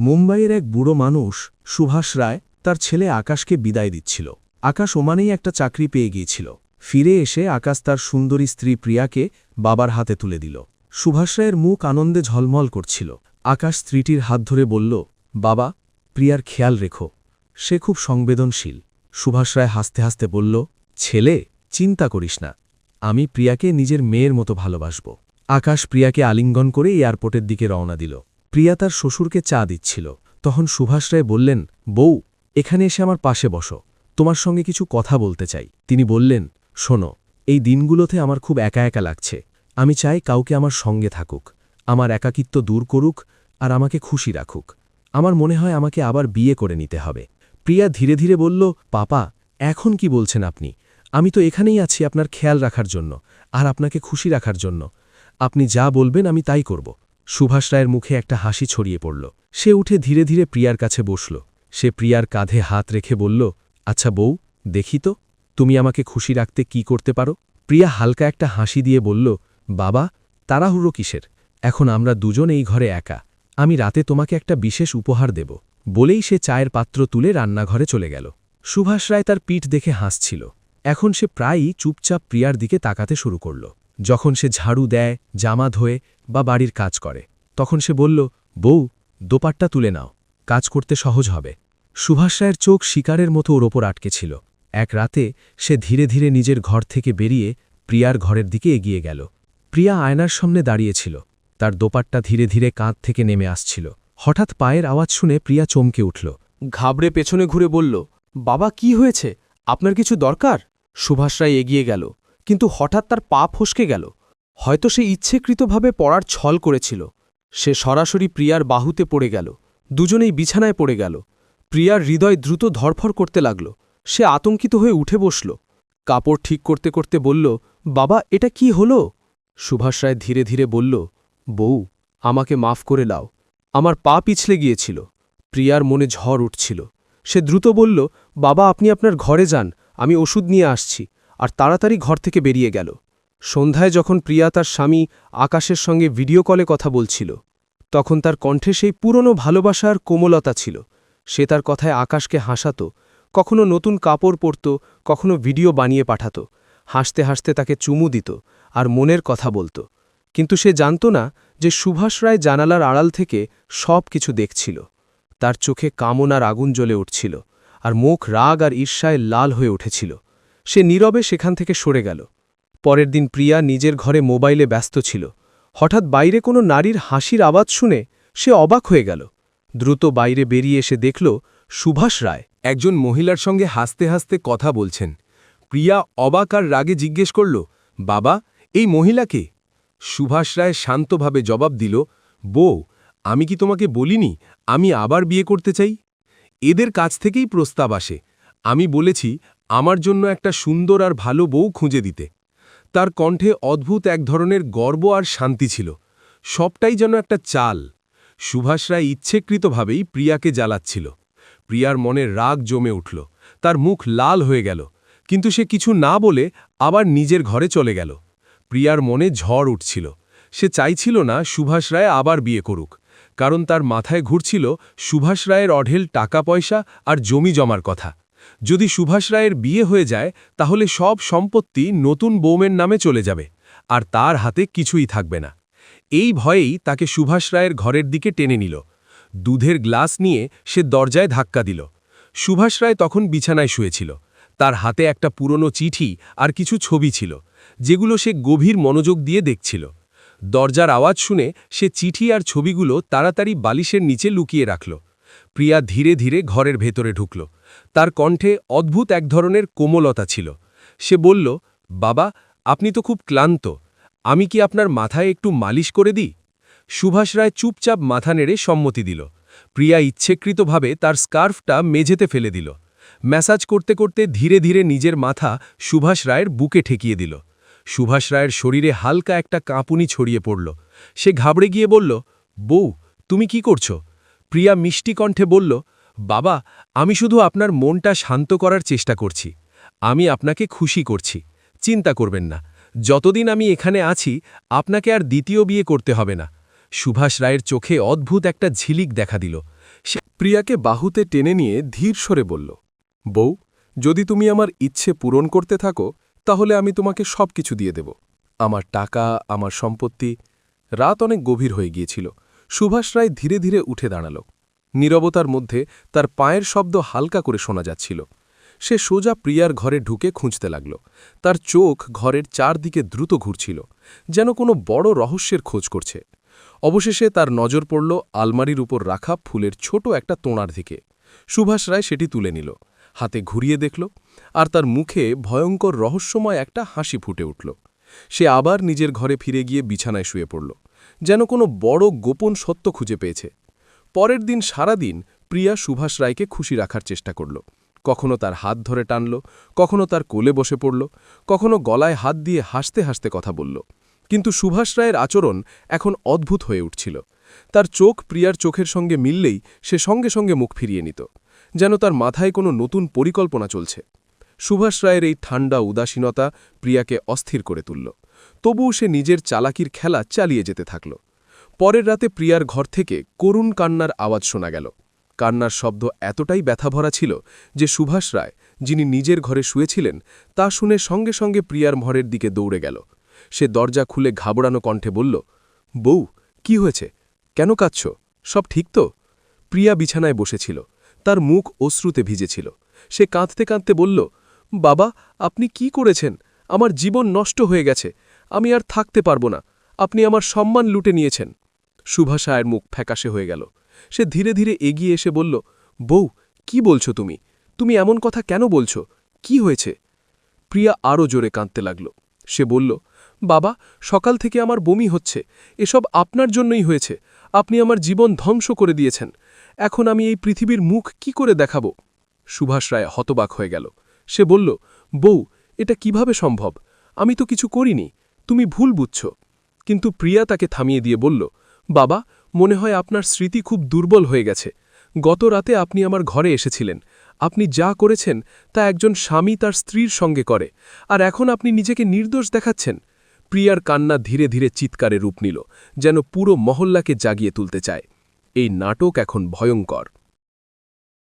মুম্বাইয়ের এক বুড়ো মানুষ সুভাষ রায় তার ছেলে আকাশকে বিদায় দিচ্ছিল। আকাশ ওমানেই একটা চাকরি পেয়ে গিয়েছিল। ফিরে এসে আকাশ তার সুন্দরী স্ত্রী প্রিয়াকে বাবার হাতে তুলে দিল। সুভাষ রায়ের মুখ আনন্দে ঝলমল করছিল। আকাশ স্ত্রীটির হাত ধরে বলল, বাবা, প্রিয়ার খেয়াল রেখো, সে খুব সংবেদনশীল। সুভাষ রায় হাসতে হাসতে বলল, ছেলে, চিন্তা করিস না, আমি প্রিয়াকে নিজের মেয়ের মতো ভালোবাসব। আকাশ প্রিয়াকে আলিঙ্গন করে এয়ারপোর্টের দিকে রওনা দিল। প্রিয়া তার শ্বশুরকে চা দিচ্ছিল। তখন সুভাষ রায় বললেন, বউ, এখানে এসে আমার পাশে বসো, তোমার সঙ্গে কিছু কথা বলতে চাই। তিনি বললেন, শোনো, এই দিনগুলোতে আমার খুব একা একা লাগছে। আমি চাই কাউকে আমার সঙ্গে থাকুক, আমার একাকিত্ব দূর করুক আর আমাকে খুশি রাখুক। আমার মনে হয় আমাকে আবার বিয়ে করে নিতে হবে। প্রিয়া ধীরে ধীরে বলল, পাপা, এখন কি বলছেন আপনি? আমি তো এখানেই আছি আপনার খেয়াল রাখার জন্য আর আপনাকে খুশি রাখার জন্য। আপনি যা বলবেন আমি তাই করব। সুভাষ রায়ের মুখে একটা হাসি ছড়িয়ে পড়ল। সে উঠে ধীরে ধীরে প্রিয়ার কাছে বসল। সে প্রিয়ার কাঁধে হাত রেখে বলল, আচ্ছা বউ, দেখি তো তুমি আমাকে খুশি রাখতে কি করতে পারো। প্রিয়া হালকা একটা হাসি দিয়ে বলল, বাবা, তাড়াহুড়ো কিসের? এখন আমরা দুজন এই ঘরে একা। আমি রাতে তোমাকে একটা বিশেষ উপহার দেব। বলেই সে চায়ের পাত্র তুলে রান্নাঘরে চলে গেল। সুভাষ রায় তার পিঠ দেখে হাসছিল। এখন সে প্রায়ই চুপচাপ প্রিয়ার দিকে তাকাতে শুরু করল। যখন সে ঝাড়ু দেয়, জামা ধোয় বা বাড়ির কাজ করে, তখন সে বলল, বউ, দোপাট্টা তুলে নাও, কাজ করতে সহজ হবে। সুভাষ রায়ের চোখ শিকারের মতো ওর ওপর আটকে ছিল। এক রাতে সে ধীরে ধীরে নিজের ঘর থেকে বেরিয়ে প্রিয়ার ঘরের দিকে এগিয়ে গেল। প্রিয়া আয়নার সামনে দাঁড়িয়েছিল। তার দোপাট্টা ধীরে ধীরে কাঁধ থেকে নেমে আসছিল। হঠাৎ পায়ের আওয়াজ শুনে প্রিয়া চমকে উঠল। ঘাবড়ে পেছনে ঘুরে বলল, বাবা, কি হয়েছে? আপনার কিছু দরকার? সুভাষ রায় এগিয়ে গেল, কিন্তু হঠাৎ তার পা ফসকে গেল। হয়তো সে ইচ্ছেকৃতভাবে পড়ার ছল করেছিল। সে সরাসরি প্রিয়ার বাহুতে পড়ে গেল। দুজনেই বিছানায় পড়ে গেল। প্রিয়ার হৃদয় দ্রুত ধরফর করতে লাগল। সে আতঙ্কিত হয়ে উঠে বসল। কাপড় ঠিক করতে করতে বলল, বাবা, এটা কি হল? সুভাষ রায় ধীরে ধীরে বলল, বউ, আমাকে মাফ করে দাও, আমার পা পিছলে গিয়েছিল। প্রিয়ার মনে ঝড় উঠছিল। সে দ্রুত বলল, বাবা, আপনি আপনার ঘরে যান, আমি ওষুধ নিয়ে আসছি, আর তাড়াতাড়ি ঘর থেকে বেরিয়ে গেল। সন্ধ্যায় যখন প্রিয়া তার স্বামী আকাশের সঙ্গে ভিডিও কলে কথা বলছিল, তখন তার কণ্ঠে সেই পুরনো ভালোবাসার কোমলতা ছিল। সে তার কথায় আকাশকে হাসাত, কখনো নতুন কাপড় পরত, কখনো ভিডিও বানিয়ে পাঠাত, হাসতে হাসতে তাকে চুমু দিত আর মনের কথা বলত। কিন্তু সে জানত না যে সুভাষ রায় জানালার আড়াল থেকে সব কিছু দেখছিল। তার চোখে কামনার আগুন জ্বলে উঠছিল, আর মুখ রাগ আর ঈর্ষায় লাল হয়ে উঠেছিল। সে নীরবে সেখান থেকে সরে গেল। পরের দিন প্রিয়া নিজের ঘরে মোবাইলে ব্যস্ত ছিল। হঠাৎ বাইরে কোনো নারীর হাসির আওয়াজ শুনে সে অবাক হয়ে গেল। দ্রুত বাইরে বেরিয়ে এসে দেখল সুভাষ রায় একজন মহিলার সঙ্গে হাসতে হাসতে কথা বলছেন। প্রিয়া অবাক আর রাগে জিজ্ঞেস করল, বাবা, এই মহিলাকে? সুভাষ রায় শান্তভাবে জবাব দিল, বউ, আমি কি তোমাকে বলিনি আমি আবার বিয়ে করতে চাই? এদের কাছ থেকেই প্রস্তাব আসে। আমি বলেছি আমার জন্য একটা সুন্দর আর ভালো বউ খুঁজে দিতে। তার কণ্ঠে অদ্ভুত এক ধরনের গর্ব আর শান্তি ছিল। সবটাই যেন একটা চাল। সুভাষ রায় ইচ্ছেকৃতভাবেই প্রিয়াকে জ্বালাচ্ছিল। প্রিয়ার মনে রাগ জমে উঠল, তার মুখ লাল হয়ে গেল, কিন্তু সে কিছু না বলে আবার নিজের ঘরে চলে গেল। প্রিয়ার মনে ঝড় উঠছিল। সে চাইছিল না সুভাষ রায় আবার বিয়ে করুক, কারণ তার মাথায় ঘুরছিল সুভাষ রায়ের অঢেল টাকা পয়সা আর জমি জমার কথা। যদি সুভাষ রায়ের বিয়ে হয়ে যায় তাহলে সব সম্পত্তি নতুন বৌমের নামে চলে যাবে, আর তার হাতে কিছুই থাকবে না। এই ভয়েই তাকে সুভাষ রায়ের ঘরের দিকে টেনে নিল। দুধের গ্লাস নিয়ে সে দরজায় ধাক্কা দিল। সুভাষ রায় তখন বিছানায় শুয়েছিল। তার হাতে একটা পুরনো চিঠি আর কিছু ছবি ছিল, যেগুলো সে গভীর মনোযোগ দিয়ে দেখছিল। দরজার আওয়াজ শুনে সে চিঠি আর ছবিগুলো তাড়াতাড়ি বালিশের নিচে লুকিয়ে রাখল। প্রিয়া ধীরে ধীরে ঘরের ভেতরে ঢুকল। তার কণ্ঠে অদ্ভুত এক ধরনের কোমলতা ছিল। সে বলল, বাবা, আপনি তো খুব ক্লান্ত, আমি কি আপনার মাথায় একটু মালিশ করে দিই? সুভাষ রায় চুপচাপ মাথা নেড়ে সম্মতি দিল। প্রিয়া ইচ্ছেকৃতভাবে তার স্কার্ফটা মেঝেতে ফেলে দিল। ম্যাসাজ করতে করতে ধীরে ধীরে নিজের মাথা সুভাষ রায়ের বুকে ঠেকিয়ে দিল। সুভাষ রায়ের শরীরে হালকা একটা কাঁপুনি ছড়িয়ে পড়ল। সে ঘাবড়ে গিয়ে বলল, বউ, তুমি কি করছো? প্রিয়া মিষ্টি কণ্ঠে বলল, বাবা, আমি শুধু আপনার মনটা শান্ত করার চেষ্টা করছি। আমি আপনাকে খুশি করছি, চিন্তা করবেন না। যতদিন আমি এখানে আছি আপনাকে আর দ্বিতীয় বিয়ে করতে হবে না। সুভাষ রায়ের চোখে অদ্ভুত একটা ঝিলিক দেখা দিল। সে প্রিয়াকে বাহুতে টেনে নিয়ে ধীর স্বরে বলল, বউ, যদি তুমি আমার ইচ্ছে পূরণ করতে থাকো তাহলে আমি তোমাকে সব কিছু দিয়ে দেব, আমার টাকা, আমার সম্পত্তি। রাত অনেক গভীর হয়ে গিয়েছিল। সুভাষ রায় ধীরে ধীরে উঠে দাঁড়াল। নীরবতার মধ্যে তার পায়ের শব্দ হালকা করে শোনা যাচ্ছিল। সে সোজা প্রিয়ার ঘরে ঢুকে খুঁজতে লাগল। তার চোখ ঘরের চারদিকে দ্রুত ঘুরছিল, যেন কোনো বড় রহস্যের খোঁজ করছে। অবশেষে তার নজর পড়ল আলমারির উপর রাখা ফুলের ছোট একটা তোড়ার দিকে। সুভাষ রায় সেটি তুলে নিল, হাতে ঘুরিয়ে দেখল, আর তার মুখে ভয়ঙ্কর রহস্যময় একটা হাসি ফুটে উঠল। সে আবার নিজের ঘরে ফিরে গিয়ে বিছানায় শুয়ে পড়ল, যেন কোনো বড় গোপন সত্য খুঁজে পেয়েছে। পরের দিন সারাদিন প্রিয়া সুভাষ রায়কে খুশি রাখার চেষ্টা করল। কখনো তার হাত ধরে টানল, কখনো তার কোলে বসে পড়ল, কখনো গলায় হাত দিয়ে হাসতে হাসতে কথা বলল। কিন্তু সুভাষ রায়ের আচরণ এখন অদ্ভুত হয়ে উঠছিল। তার চোখ প্রিয়ার চোখের সঙ্গে মিললেই সে সঙ্গে সঙ্গে মুখ ফিরিয়ে নিত, যেন তার মাথায় কোনো নতুন পরিকল্পনা চলছে। সুভাষ রায়ের এই ঠান্ডা উদাসীনতা প্রিয়াকে অস্থির করে তুলল। তবুও সে নিজের চালাকির খেলা চালিয়ে যেতে থাকল। পরের রাতে প্রিয়ার ঘর থেকে করুণ কান্নার আওয়াজ শোনা গেল। কান্নার শব্দ এতটাই ব্যথাভরা ছিল যে সুভাষ রায়, যিনি নিজের ঘরে শুয়েছিলেন, তা শুনে সঙ্গে সঙ্গে প্রিয়ার ঘরের দিকে দৌড়ে গেল। সে দরজা খুলে ঘাবড়ানো কণ্ঠে বলল, বউ, কি হয়েছে? কেন কাঁদছ? সব ঠিক তো? প্রিয়া বিছানায় বসেছিল, তার মুখ অশ্রুতে ভিজেছিল। সে কাঁদতে কাঁদতে বলল, বাবা, আপনি কি করেছেন? আমার জীবন নষ্ট হয়ে গেছে, আমি আর থাকতে পারব না। আপনি আমার সম্মান লুটে নিয়েছেন। সুভাষ রায়ের মুখ ফ্যাকাশে হয়ে গেল। সে ধীরে ধীরে এগিয়ে এসে বলল, বউ, কি বলছো তুমি? তুমি এমন কথা কেন বলছো? কি হয়েছে? প্রিয়া আরও জোরে কাঁদতে লাগল। সে বলল, বাবা, সকাল থেকে আমার বমি হচ্ছে। এসব আপনার জন্যই হয়েছে। আপনি আমার জীবন ধ্বংস করে দিয়েছেন। এখন আমি এই পৃথিবীর মুখ কি করে দেখাব? সুভাষ রায় হতবাক হয়ে গেল। সে বলল, বউ, এটা কিভাবে সম্ভব? আমি তো কিছু করিনি, তুমি ভুল বুঝছ। কিন্তু প্রিয়া তাকে থামিয়ে দিয়ে বলল, বাবা, মনে হয় আপনার স্মৃতি খুব দুর্বল হয়ে গেছে। গত রাতে আপনি আমার ঘরে এসেছিলেন। আপনি যা করেছেন তা একজন স্বামী তার স্ত্রীর সঙ্গে করে, আর এখন আপনি নিজেকে নির্দোষ দেখাচ্ছেন। প্রিয়ার কান্না ধীরে ধীরে চিৎকারে রূপ নিল, যেন পুরো মহল্লাকে জাগিয়ে তুলতে চায়। এই নাটক এখন ভয়ঙ্কর।